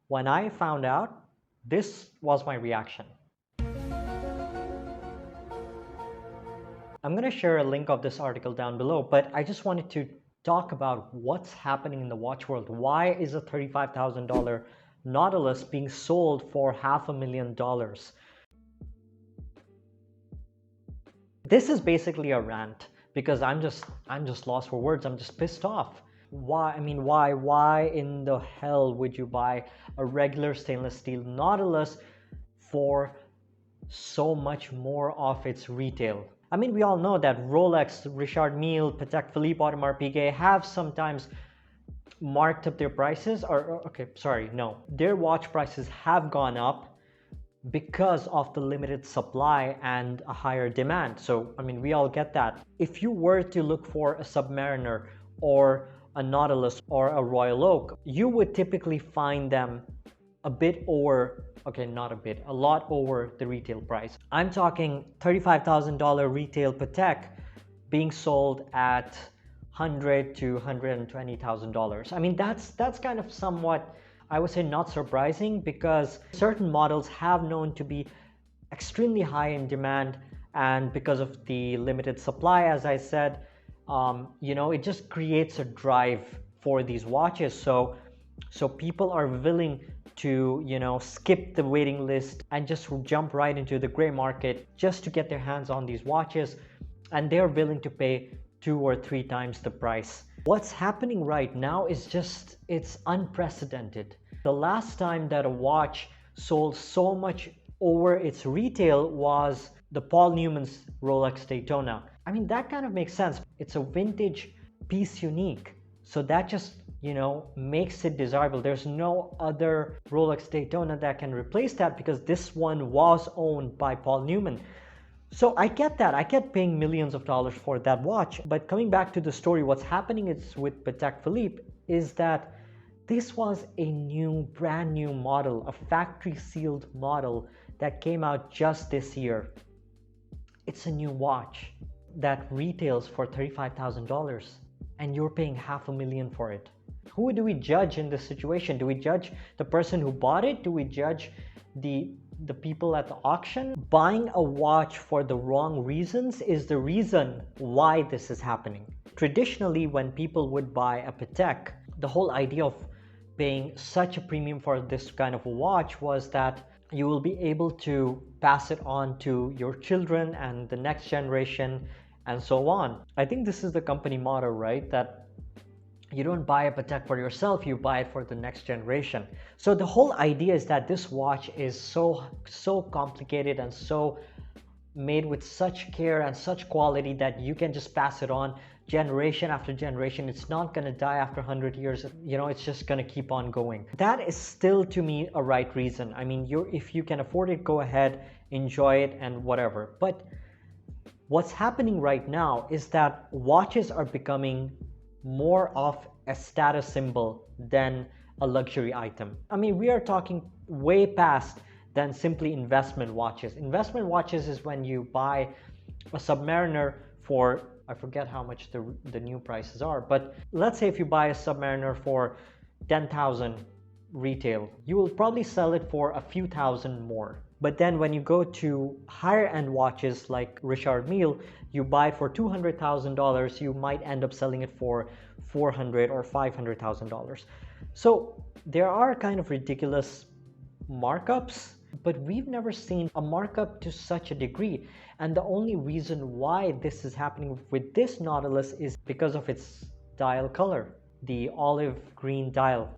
When I found out, this was my reaction. I'm going to share a link of this article down below, but I just wanted to talk about what's happening in the watch world. Why is a $35,000 Nautilus being sold for $500,000? This is basically a rant because I'm just lost for words. I'm just pissed off. Why? I mean, why in the hell would you buy a regular stainless steel Nautilus for so much more of its retail? I mean, we all know that Rolex, Richard Mille, Patek Philippe, Audemars Piguet have sometimes marked up their prices, or okay, sorry, no, their watch prices have gone up because of the limited supply and a higher demand. So, I mean, we all get that. If you were to look for a Submariner or a Nautilus or a Royal Oak, you would typically find them a bit over, okay, not a bit, a lot over the retail price. I'm talking $35,000 retail Patek being sold at $100,000 to $120,000. I mean, that's kind of somewhat, I would say, not surprising, because certain models have known to be extremely high in demand, and because of the limited supply, as I said, you know, it just creates a drive for these watches. So people are willing to, you know, skip the waiting list and just jump right into the gray market just to get their hands on these watches, and they're willing to pay 2 or 3 times the price. What's happening right now is just, it's unprecedented. The last time that a watch sold so much over its retail was the Paul Newman's Rolex Daytona. I mean, that kind of makes sense. It's a vintage piece unique, so that just, you know, makes it desirable. There's no other Rolex Daytona that can replace that, because this one was owned by Paul Newman. So I get that. I get paying millions of dollars for that watch. But coming back to the story, what's happening is with Patek Philippe is that this was a brand new model, a factory sealed model that came out just this year. It's a new watch that retails for $35,000, and you're paying $500,000 for it. Who do we judge in this situation? Do we judge the person who bought it? Do we judge the people at the auction? Buying a watch for the wrong reasons is the reason why this is happening. Traditionally, when people would buy a Patek, the whole idea of paying such a premium for this kind of a watch was that you will be able to pass it on to your children and the next generation and so on. I think this is the company motto, right? That you don't buy a Patek for yourself, you buy it for the next generation. So the whole idea is that this watch is so complicated and so made with such care and such quality that you can just pass it on generation after generation. It's not going to die after 100 years. You know, it's just going to keep on going. That is still, to me, a right reason. I mean, if you can afford it, go ahead, enjoy it and whatever. But what's happening right now is that watches are becoming more of a status symbol than a luxury item. I mean, we are talking way past than simply investment watches. Investment watches is when you buy a Submariner for, I forget how much the new prices are, but let's say if you buy a Submariner for 10,000 retail, you will probably sell it for a few thousand more. But then when you go to higher end watches like Richard Mille, you buy it for $200,000, you might end up selling it for $400,000 or $500,000. So there are kind of ridiculous markups, but we've never seen a markup to such a degree. And the only reason why this is happening with this Nautilus is because of its dial color, the olive green dial.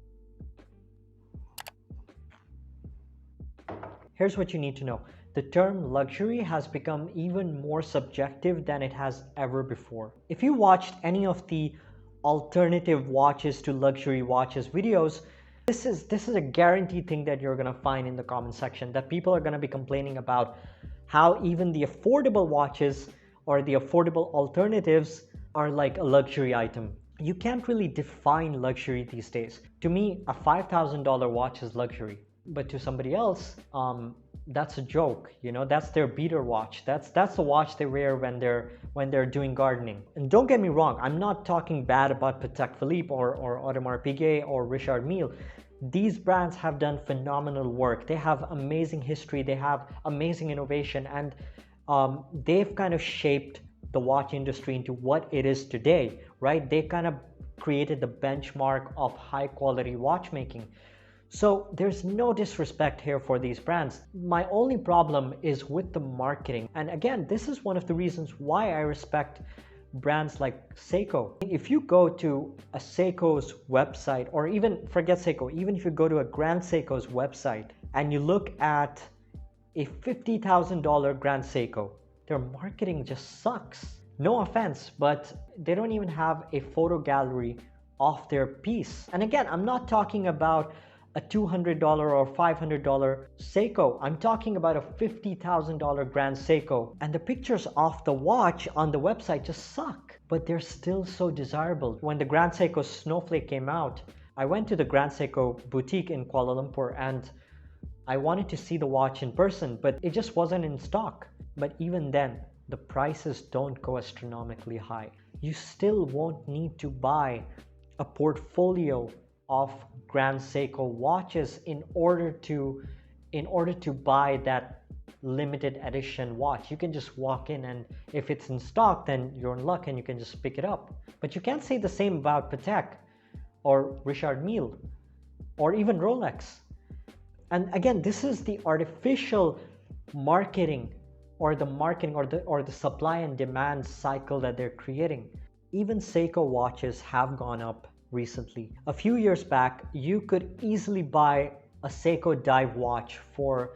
Here's what you need to know. The term luxury has become even more subjective than it has ever before. If you watched any of the alternative watches to luxury watches videos, this is a guaranteed thing that you're gonna find in the comment section, that people are gonna be complaining about how even the affordable watches or the affordable alternatives are like a luxury item. You can't really define luxury these days. To me, a $5,000 watch is luxury. But to somebody else, that's a joke. You know, that's their beater watch. That's the watch they wear when they're doing gardening. And don't get me wrong, I'm not talking bad about Patek Philippe or Audemars Piguet or Richard Mille. These brands have done phenomenal work. They have amazing history, they have amazing innovation, and they've kind of shaped the watch industry into what it is today, right? They kind of created the benchmark of high quality watchmaking. So there's no disrespect here for these brands. My only problem is with the marketing. And again, this is one of the reasons why I respect brands like Seiko. If you go to a Seiko's website, or even forget Seiko, even if you go to a Grand Seiko's website and you look at a $50,000 Grand Seiko, their marketing just sucks. No offense, but they don't even have a photo gallery of their piece. And again, I'm not talking about a $200 or $500 Seiko. I'm talking about a $50,000 Grand Seiko. And the pictures of the watch on the website just suck, but they're still so desirable. When the Grand Seiko Snowflake came out, I went to the Grand Seiko boutique in Kuala Lumpur and I wanted to see the watch in person, but it just wasn't in stock. But even then, the prices don't go astronomically high. You still won't need to buy a portfolio of Grand Seiko watches in order to buy that limited edition watch. You can just walk in, and if it's in stock, then you're in luck and you can just pick it up. But you can't say the same about Patek or Richard Mille or even Rolex. And again, this is the artificial marketing or the supply and demand cycle that they're creating. Even Seiko watches have gone up recently. A few years back, you could easily buy a Seiko dive watch for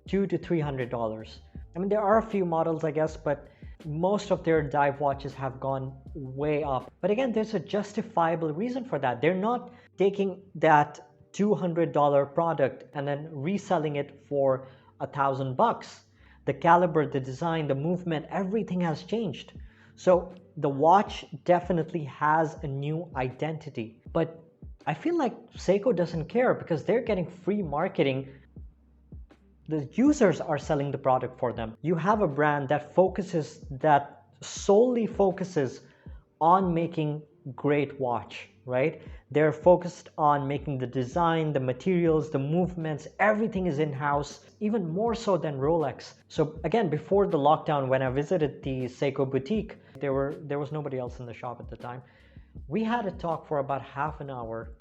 $200 to $300. I mean, there are a few models, I guess, but most of their dive watches have gone way up. But again, there's a justifiable reason for that. They're not taking that $200 product and then reselling it for $1,000. The caliber, the design, the movement, everything has changed. So the watch definitely has a new identity. But I feel like Seiko doesn't care because they're getting free marketing. The users are selling the product for them. You have a brand that solely focuses on making great watch, right? They're focused on making the design, the materials, the movements, everything is in-house, even more so than Rolex. So again, before the lockdown, when I visited the Seiko boutique, there was nobody else in the shop at the time. We had a talk for about half an hour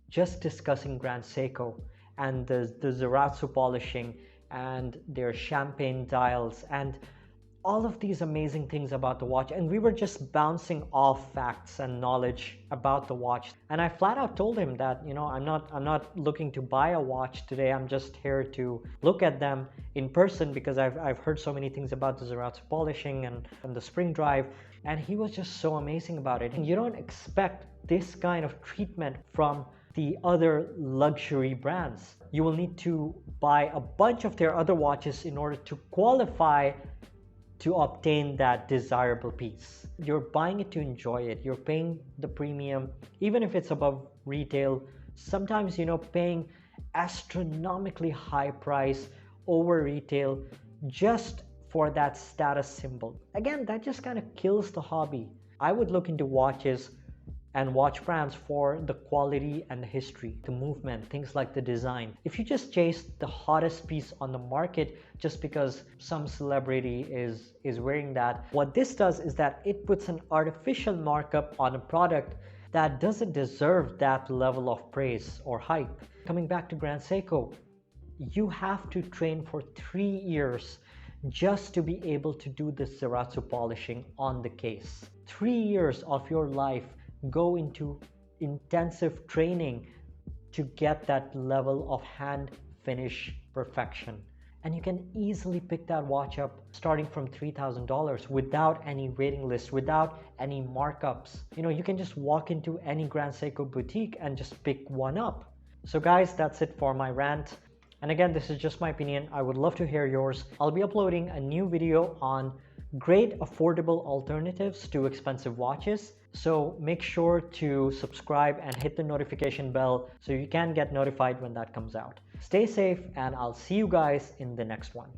just discussing Grand Seiko and the Zaratsu polishing and their champagne dials and all of these amazing things about the watch. And we were just bouncing off facts and knowledge about the watch. And I flat out told him that, I'm not looking to buy a watch today. I'm just here to look at them in person because I've heard so many things about the Zaratsu polishing and the spring drive. And he was just so amazing about it. And you don't expect this kind of treatment from the other luxury brands. You will need to buy a bunch of their other watches in order to qualify to obtain that desirable piece. You're buying it to enjoy it. You're paying the premium, even if it's above retail. Sometimes, paying astronomically high price over retail just for that status symbol. Again, that just kind of kills the hobby. I would look into watches and watch brands for the quality and the history, the movement, things like the design. If you just chase the hottest piece on the market just because some celebrity is wearing that, what this does is that it puts an artificial markup on a product that doesn't deserve that level of praise or hype. Coming back to Grand Seiko, you have to train for 3 years just to be able to do the Zaratsu polishing on the case. 3 years of your life go into intensive training to get that level of hand finish perfection. And you can easily pick that watch up starting from $3,000 without any waiting list, without any markups. You can just walk into any Grand Seiko boutique and just pick one up. So guys, that's it for my rant. And again, this is just my opinion. I would love to hear yours. I'll be uploading a new video on great affordable alternatives to expensive watches. So make sure to subscribe and hit the notification bell so you can get notified when that comes out. Stay safe, and I'll see you guys in the next one.